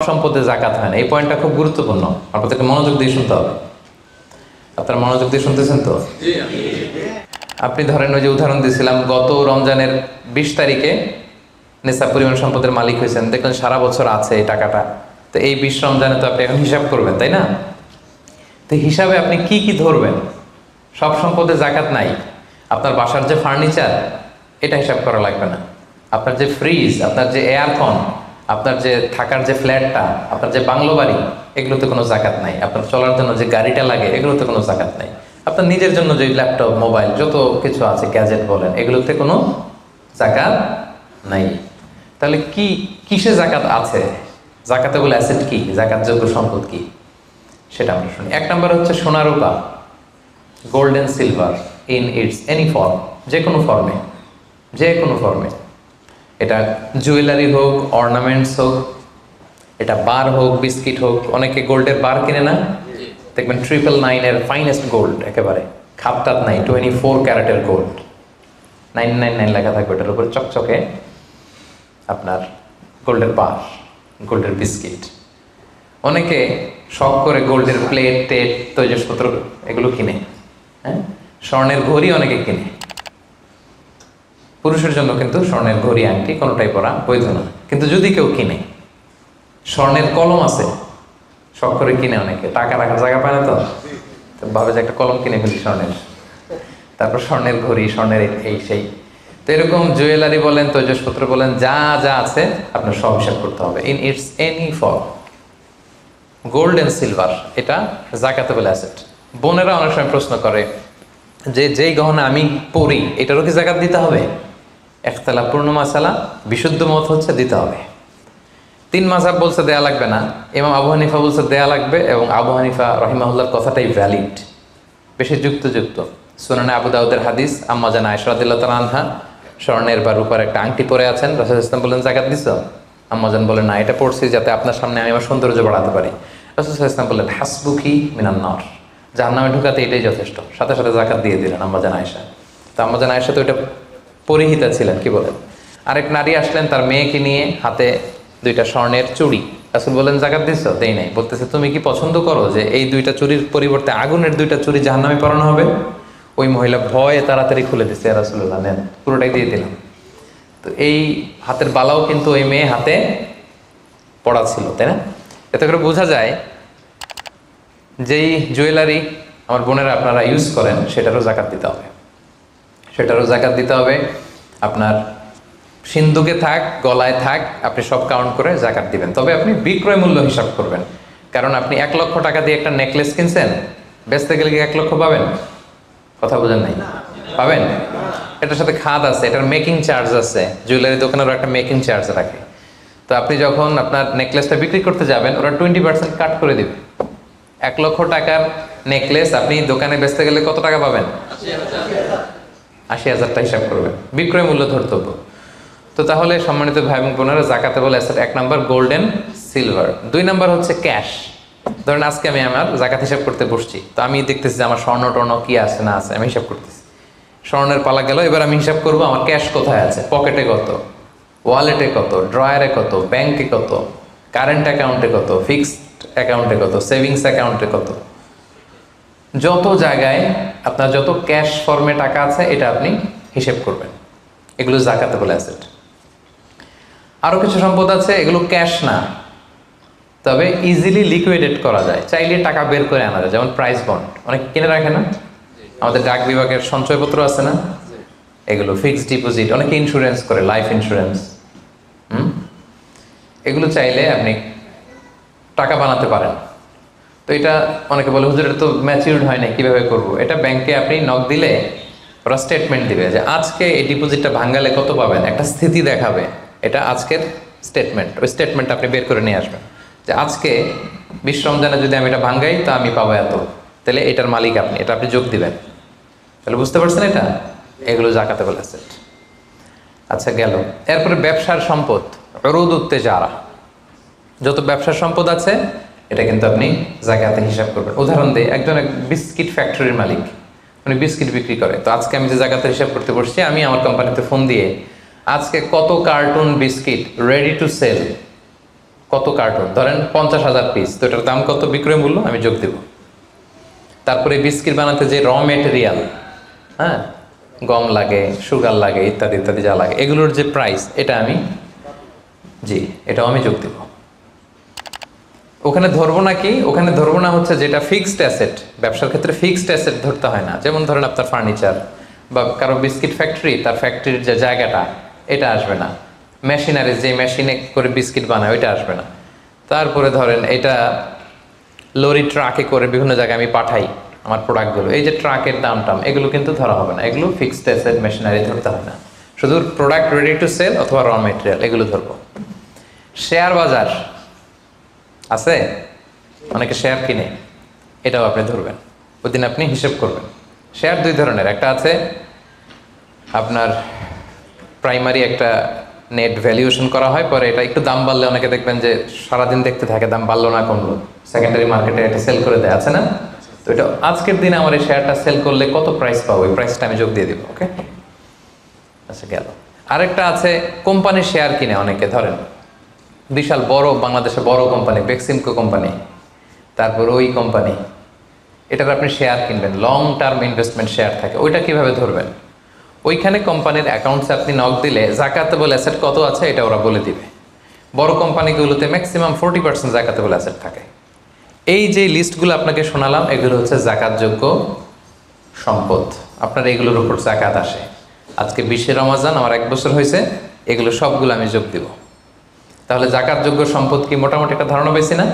সম্পদে যাকাত হয় না। এই পয়েন্টটা খুব গুরুত্বপূর্ণ, আপনাদেরকে মনোযোগ দিয়ে শুনতে হবে। আপনারা মনোযোগ দিয়ে শুনতেছেন তো? আপনি ধরেন ওই যে উদাহরণ দিয়েছিলাম, গত রমজানের 20 তারিখে নেশাব পরিমাণ সম্পদের মালিক হয়েছেন, দেখলেন সারা বছর আছে এই টাকাটা। তো এই 20 রমজানে তো আপনি এখন হিসাব করবেন, তাই না? তো হিসাবে আপনি কি কি ধরবেন? সব সম্পদে যাকাত নাই। আপনার বাসার যে ফার্নিচার, এটা হিসাব করা লাগবে না। আপনার যে ফ্রিজ, আপনার যে এয়ারকন, আপনার যে থাকার যে ফ্ল্যাটটা, আপনার যে বাংলো বাড়ি, এগুলোতে কোনো যাকাত নাই। আপনার চলার জন্য যে গাড়িটা লাগে, এগুলোতে কোনো যাকাত নাই। আপনার নিজের জন্য যে ল্যাপটপ, মোবাইল, যত কিছু আছে, গ্যাজেট বলেন, এগুলোতে কোনো যাকাত নাই। তাহলে কিসে যাকাত আছে? যাকাতেবল অ্যাসেট কি, যাকাতযোগ্য সম্পদ কি, সেটা আমরা শুনি। 1 নম্বর হচ্ছে সোনা রূপা, gold and silver in its any form, যে কোনো ফর্মে, যে কোনো ফর্মে। এটা জুয়েলারি হোক, অর্নামেন্টস হোক, এটা বার হোক, বিস্কিট হোক। অনেকে গোল্ডের বার কিনে না, দেখবেন 999-এর ফাইনেস্ট গোল্ড, একেবারে খাপটাত নাই, 24 ক্যারেটের গোল্ড, 999 লেখা থাকবে ওটার উপরে চকচকে, আপনার গোল্ডের বার, গোল্ডের বিস্কিট। অনেকে শখ করে গোল্ডের প্লেট টেট, তৈজসপত্র এগুলো কিনে। হ্যাঁ, স্বর্ণের ঘড়ি অনেকে কিনে। পুরুষের জন্য কিন্তু স্বর্ণের ঘড়ি, আংটি কোনোটাই পরা বৈধ না। কিন্তু যদি কেউ কিনে, স্বর্ণের কলম আছে, শখ করে কিনে অনেকে, টাকা রাখার জায়গা পায় না, তো ভাবে যে একটা কলম কিনে ফেলি স্বর্ণের, তারপর স্বর্ণের ঘড়ি, স্বর্ণের এই সেই। তো এরকম জুয়েলারি বলেন, তৈজসপত্র বলেন, যা যা আছে আপনার সব হিসাব করতে হবে in its any form. Gold and silver, এটা যাকাতেবল অ্যাসেট। বোনেরা অনেক সময় প্রশ্ন করে যে যেই গহনা আমি পরি, এটারও কি যাকাত দিতে হবে? ইখতিলাফপূর্ণ মাসালা, বিশুদ্ধ মত হচ্ছে দিতে হবে। 3 মাযহাব বলছে দেয়া লাগবে না, ইমাম আবু হানিফা বলছে দেয়া লাগবে, এবং আবু হানিফা রাহিমাহুল্লাহর কথাটাই ভ্যালিড, বেশি যুক্ত। সুনানে আবু দাউদের হাদিস, আম্মা জান আয়েশা রাদিয়াল্লাহু তাআলা আনহা স্বর্ণের বা রূপার একটা আংটি পরে আছেন। রাসূল সাল্লাল্লাহু আলাইহি ওয়াসাল্লাম বললেন যাকাত দিছো? আম্মা জান বলেন না, এটা পড়ছি যাতে আপনার সামনে আমি আমার সৌন্দর্য বাড়াতে পারি। রাসূল সাল্লাল্লাহু আলাইহি ওয়াসাল্লাম বললেন হাসবুকি মিনান নার, জাহান্নামে ঢুকাতে এটাই যথেষ্ট। সাথে সাথে যাকাত দিয়ে দিলেন আম্মা জান আয়েশা। তো আম্মা জান আয়েশা তো এটা পরিহিতা ছিলেন, কি বলেন। আরেক নারী আসলেন তার মেয়েকে নিয়ে, হাতে 2টা স্বর্ণের চুড়ি। রাসূল বললেন যাকাত দিছো? দেই নাই। বলতেছে তুমি কি পছন্দ করো যে এই 2টা চুড়ির পরিবর্তে আগুনের 2টা চুড়ি জাহান্নামে পরানো হবে? ওই মহিলা ভয়ে তাড়াতাড়ি খুলে দিচ্ছে, রাসূলুল্লাহ নেন, পুরোটাই দিয়ে দিলাম। তো এই হাতের বালাও কিন্তু ওই মেয়ে হাতে পড়া ছিল, তাই না? এতে করে বোঝা যায় যেই জুয়েলারি আমার বোনেরা আপনারা ইউজ করেন, সেটারও যাকাত দিতে হবে, সেটারও যাকাত দিতে হবে। আপনার সিন্দুকে থাক, গলায় থাক, আপনি সব কাউন্ট করে যাকাত দিবেন। তবে আপনি বিক্রয় মূল্য হিসাব করবেন, কারণ আপনি 1 লক্ষ টাকা দিয়ে একটা নেকলেস কিনছেন, বেচতে গেলে কি 1 লক্ষ পাবেন? কথা বোঝেন নাই? পাবেন? এটার সাথে খাদ আছে, এটার মেকিং চার্জ আছে, জুয়েলারি দোকানেরও একটা মেকিং চার্জ রাখে। তো আপনি যখন আপনার নেকলেসটা বিক্রি করতে যাবেন, ওরা 20% কাট করে দেবে। 1 লক্ষ টাকার নেকলেস আপনি দোকানে বেচতে গেলে কত টাকা পাবেন? 80,000 টাকা হিসাব করবেন, বিক্রয় মূল্য ধর্তব্য। তো তাহলে সম্মানিত ভাই এবং বোনেরা, যাকাতেবল অ্যাসেট 1 নম্বর গোল্ড অ্যান্ড সিলভার। 2 নম্বর হচ্ছে ক্যাশ। ধরেন আজকে আমি আমার যাকাত হিসাব করতে বসছি, তো আমি দেখতেছি যে আমার স্বর্ণ টর্ণ কি আছে না আছে, আমি হিসাব করতেছি। স্বর্ণের পালা গেল, এবার আমি হিসাব করবো আমার ক্যাশ কোথায় আছে, পকেটে কত, ওয়ালেটে কত, ড্রয়ারে কত, ব্যাংকে কত, কারেন্ট অ্যাকাউন্টে কত, ফিক্সড অ্যাকাউন্টে কত, সেভিংস অ্যাকাউন্টে কত। যত জায়গায় আপনার যত ক্যাশ ফর্মে টাকা আছে, এটা আপনি হিসেব করবেন। এগুলো যাকাতেবল অ্যাসেট। আরও কিছু সম্পদ আছে, এগুলো ক্যাশ না, তবে ইজিলি লিকুইডেট করা যায়, চাইলে টাকা বের করে আনা যায়। যেমন প্রাইস বন্ড অনেকে কিনে রাখে না, আমাদের ডাক বিভাগের সঞ্চয়পত্র আছে না, এগুলো ফিক্সড ডিপোজিট, অনেকে ইন্স্যুরেন্স করে, লাইফ ইন্স্যুরেন্স। এগুলো চাইলে আপনি টাকা বানাতে পারেন। তো এটা অনেকে বলে হুজুর এটা তো ম্যাচিউরড হয় না, কীভাবে করবো? এটা ব্যাংকে আপনি নক দিলে ওরা স্টেটমেন্ট দিবে যে আজকে এই ডিপোজিটটা ভাঙালে কত পাবেন, একটা স্থিতি দেখাবে। এটা আজকের স্টেটমেন্ট, ওই স্টেটমেন্ট আপনি বের করে নিয়ে আসবেন যে আজকে 20 রমজানে যদি আমি এটা ভাঙ্গাই তা আমি পাবো এত, তাহলে এটার মালিক আপনি, এটা আপনি যোগ দিবেন। তাহলে বুঝতে পারছেন এটা? এগুলো যাকাতেবল অ্যাসেট। আচ্ছা গেল। এরপরে ব্যবসার সম্পদ, উরুদ উত্তেজারা, যত ব্যবসার সম্পদ আছে এটা কিন্তু আপনি যাকাতে হিসাব করবেন। উদাহরণ দিই, একজন বিস্কিট ফ্যাক্টরির মালিক, উনি বিস্কিট বিক্রি করে। তো আজকে আমি যে যাকাতের হিসাব করতে বসছি, আমি আমার কোম্পানিতে ফোন দিয়ে আজকে কত carton biscuit ready to sell কত কার্টুন, ধরেন 50,000 পিস, তো এটার দাম কত, বিক্রয় মূল্য আমি যোগ দেব। তারপরে বিস্কিট বানাতে যে র মেটেরিয়াল, হ্যাঁ, গম লাগে, সুগার লাগে, ইত্যাদি ইত্যাদি যা লাগে, এগুলোর যে প্রাইস, এটা আমি, জি, এটাও আমি যোগ দেব। ওখানে ধরবো না কি, ওখানে ধরবো না হচ্ছে যেটা ফিক্সড অ্যাসেট। ব্যবসার ক্ষেত্রে ফিক্সড অ্যাসেট ধরতে হয় না। যেমন ধরেন আপনার ফার্নিচার বা কারো বিস্কিট ফ্যাক্টরি, তার ফ্যাক্টরির যে জায়গাটা, এটা আসবে না। মেশিনারি, যে মেশিনে করে বিস্কিট বানায়, ওইটা আসবে না। তারপরে ধরেন এটা লরি ট্রাকে করে বিভিন্ন জায়গায় আমি পাঠাই আমার প্রোডাক্টগুলো, এই যে ট্রাকের দাম টাম, এগুলো কিন্তু ধরা হবে না। এগুলো ফিক্সড অ্যাসেট, মেশিনারি ধরতে হয় না। শুধু প্রোডাক্ট রেডি টু সেল অথবা র মেটেরিয়াল, এগুলো ধরবো। শেয়ার বাজার আছে, অনেকে শেয়ার কিনে, এটাও আপনি ধরবেন। ওই দিন আপনি হিসেব করবেন। শেয়ার দুই ধরনের, একটা আছে আপনার প্রাইমারি, একটা নেট ভ্যালুয়েশন করা হয়, পরে এটা একটু দাম বাড়লে অনেকে দেখবেন যে সারাদিন দেখতে থাকে দাম বাড়লো না কমলো, সেকেন্ডারি মার্কেটে এটা সেল করে দেয়, আছে না? তো এটা আজকের দিনে আমার এই শেয়ারটা সেল করলে কত প্রাইস পাবো, ওই প্রাইসটা আমি যোগ দিয়ে দিব। ওকে, আচ্ছা গেল। আরেকটা আছে কোম্পানির শেয়ার কিনে অনেকে, ধরেন বিশাল বড়, বাংলাদেশে বড় কোম্পানি, বেক্সিমকো কোম্পানি, তারপর ওই কোম্পানি, এটার আপনি শেয়ার কিনবেন, লং টার্ম ইনভেস্টমেন্ট শেয়ার থাকে, ওইটা কিভাবে ধরবেন? ওইখানে কোম্পানির অ্যাকাউন্টসে আপনি নক দিলে জাকাতেবল অ্যাসেট কত আছে এটা ওরা বলে দিবে। বড় কোম্পানিগুলোতে ম্যাক্সিমাম 40% জাকাতেবল অ্যাসেট থাকে। এই যে লিস্টগুলো আপনাকে শোনালাম, এগুলো হচ্ছে জাকাতযোগ্য সম্পদ। আপনার এগুলোর উপর জাকাত আসে। আজকে 20 রমজান, আমার 1 বছর হয়েছে, এগুলো সবগুলো আমি যোগ দিব। তাহলে জাকাতযোগ্য সম্পদ কি, মোটামুটি একটা ধারণা পেয়েছি না?